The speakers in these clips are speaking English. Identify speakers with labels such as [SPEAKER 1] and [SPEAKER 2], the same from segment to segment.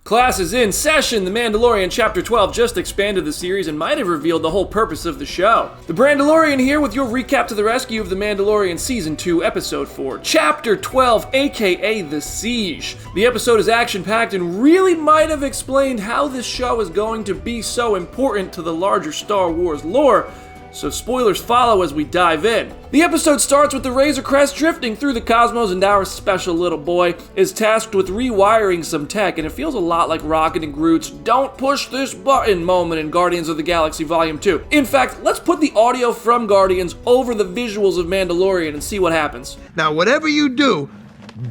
[SPEAKER 1] Class is in session. The Mandalorian Chapter 12 just expanded the series and might have revealed the whole purpose of the show. The Brandalorian here with your recap to the rescue of The Mandalorian Season 2, Episode 4, Chapter 12, aka The Siege. The episode is action-packed and really might have explained how this show is going to be so important to the larger Star Wars lore, so spoilers follow as we dive in. The episode starts with the Razor Crest drifting through the cosmos, and our special little boy is tasked with rewiring some tech, and it feels a lot like Rocket and Groot's "Don't push this button" moment in Guardians of the Galaxy Volume 2. In fact, let's put the audio from Guardians over the visuals of Mandalorian and see what happens.
[SPEAKER 2] Now, whatever you do,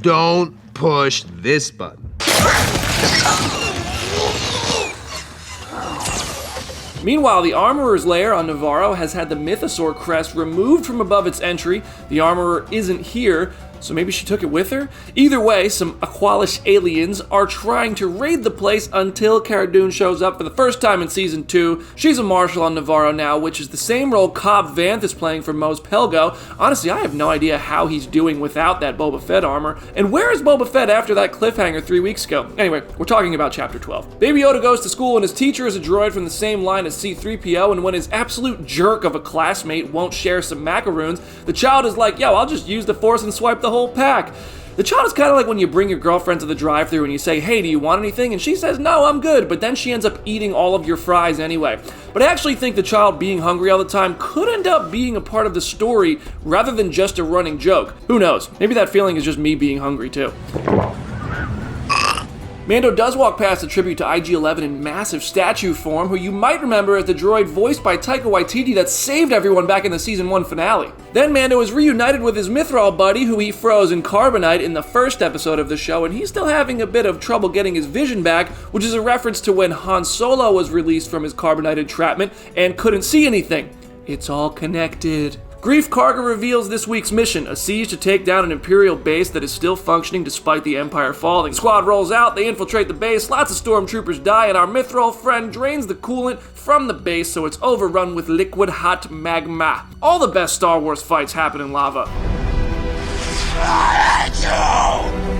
[SPEAKER 2] don't push this button.
[SPEAKER 1] Meanwhile, the Armorer's lair on Navarro has had the Mythosaur crest removed from above its entry. The Armorer isn't here, so maybe she took it with her? Either way, some Aqualish aliens are trying to raid the place until Cara Dune shows up for the first time in Season 2. She's a marshal on Navarro now, which is the same role Cobb Vanth is playing for Mos Pelgo. Honestly, I have no idea how he's doing without that Boba Fett armor. And where is Boba Fett after that cliffhanger 3 weeks ago? Anyway, we're talking about Chapter 12. Baby Yoda goes to school and his teacher is a droid from the same line as C-3PO, and when his absolute jerk of a classmate won't share some macaroons, the child is like, yo, I'll just use the Force and swipe the whole pack. The child is kind of like when you bring your girlfriend to the drive-thru and you say, hey, do you want anything? And she says, no, I'm good, but then she ends up eating all of your fries anyway. But I actually think the child being hungry all the time could end up being a part of the story rather than just a running joke. Who knows? Maybe that feeling is just me being hungry too. Mando does walk past a tribute to IG-11 in massive statue form, who you might remember as the droid voiced by Taika Waititi that saved everyone back in the Season 1 finale. Then Mando is reunited with his Mythrol buddy, who he froze in carbonite in the first episode of the show, and he's still having a bit of trouble getting his vision back, which is a reference to when Han Solo was released from his carbonite entrapment and couldn't see anything. It's all connected. Greef Karga reveals this week's mission, a siege to take down an Imperial base that is still functioning despite the Empire falling. The squad rolls out, they infiltrate the base, lots of stormtroopers die, and our Mythrol friend drains the coolant from the base so it's overrun with liquid hot magma. All the best Star Wars fights happen in lava.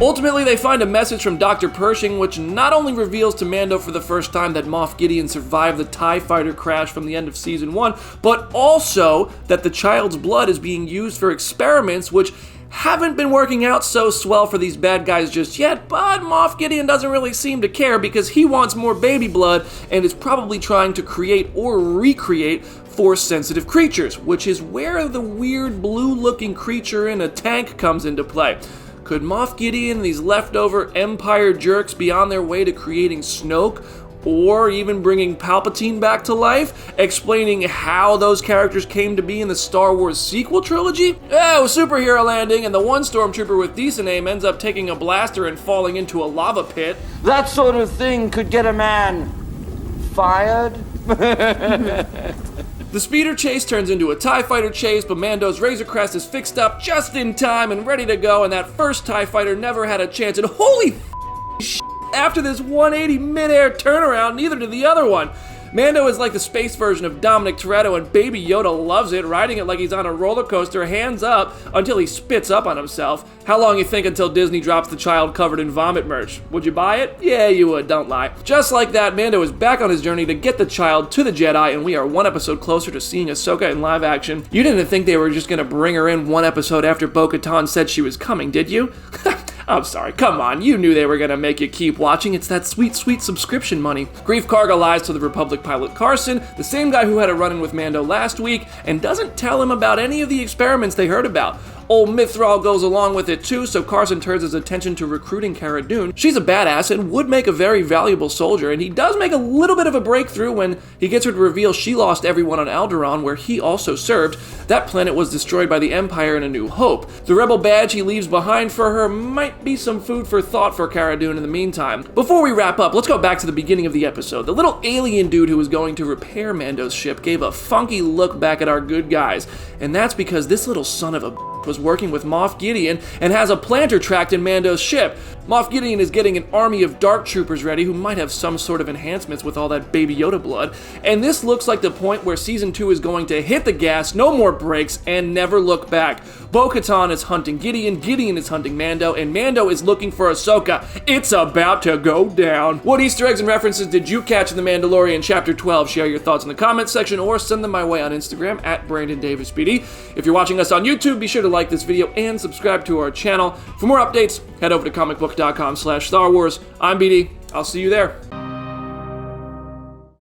[SPEAKER 1] Ultimately, they find a message from Dr. Pershing, which not only reveals to Mando for the first time that Moff Gideon survived the TIE fighter crash from the end of Season 1, but also that the child's blood is being used for experiments which haven't been working out so swell for these bad guys just yet, but Moff Gideon doesn't really seem to care because he wants more baby blood and is probably trying to create or recreate Force-sensitive creatures, which is where the weird blue-looking creature in a tank comes into play. Could Moff Gideon and these leftover Empire jerks be on their way to creating Snoke, or even bringing Palpatine back to life, explaining how those characters came to be in the Star Wars sequel trilogy? Oh, superhero landing, and the one stormtrooper with decent aim ends up taking a blaster and falling into a lava pit.
[SPEAKER 3] That sort of thing could get a man fired.
[SPEAKER 1] The speeder chase turns into a TIE fighter chase, but Mando's Razor Crest is fixed up just in time and ready to go, and that first TIE fighter never had a chance, and holy shit, after this 180 mid-air turnaround, neither did the other one. Mando is like the space version of Dominic Toretto, and Baby Yoda loves it, riding it like he's on a roller coaster, hands up, until he spits up on himself. How long you think until Disney drops the child covered in vomit merch? Would you buy it? Yeah, you would, don't lie. Just like that, Mando is back on his journey to get the child to the Jedi, and we are one episode closer to seeing Ahsoka in live action. You didn't think they were just gonna bring her in one episode after Bo-Katan said she was coming, did you? I'm sorry, come on, you knew they were gonna make you keep watching. It's that sweet, sweet subscription money. Greef Karga lies to the Republic pilot Carson, the same guy who had a run-in with Mando last week, and doesn't tell him about any of the experiments they heard about. Old Mythrol goes along with it too, so Carson turns his attention to recruiting Cara Dune. She's a badass and would make a very valuable soldier, and he does make a little bit of a breakthrough when he gets her to reveal she lost everyone on Alderaan, where he also served. That planet was destroyed by the Empire in A New Hope. The rebel badge he leaves behind for her might be some food for thought for Cara Dune in the meantime. Before we wrap up, let's go back to the beginning of the episode. The little alien dude who was going to repair Mando's ship gave a funky look back at our good guys, and that's because this little son of a was working with Moff Gideon and has a planter tracked in Mando's ship. Moff Gideon is getting an army of dark troopers ready who might have some sort of enhancements with all that Baby Yoda blood, and this looks like the point where Season 2 is going to hit the gas, no more brakes, and never look back. Bo-Katan is hunting Gideon, Gideon is hunting Mando, and Mando is looking for Ahsoka. It's about to go down. What Easter eggs and references did you catch in The Mandalorian Chapter 12? Share your thoughts in the comments section or send them my way on Instagram at BrandonDavisBD. If you're watching us on YouTube, be sure to like this video and subscribe to our channel. For more updates, head over to Comicbook.com/Star Wars. I'm BD. I'll see you there.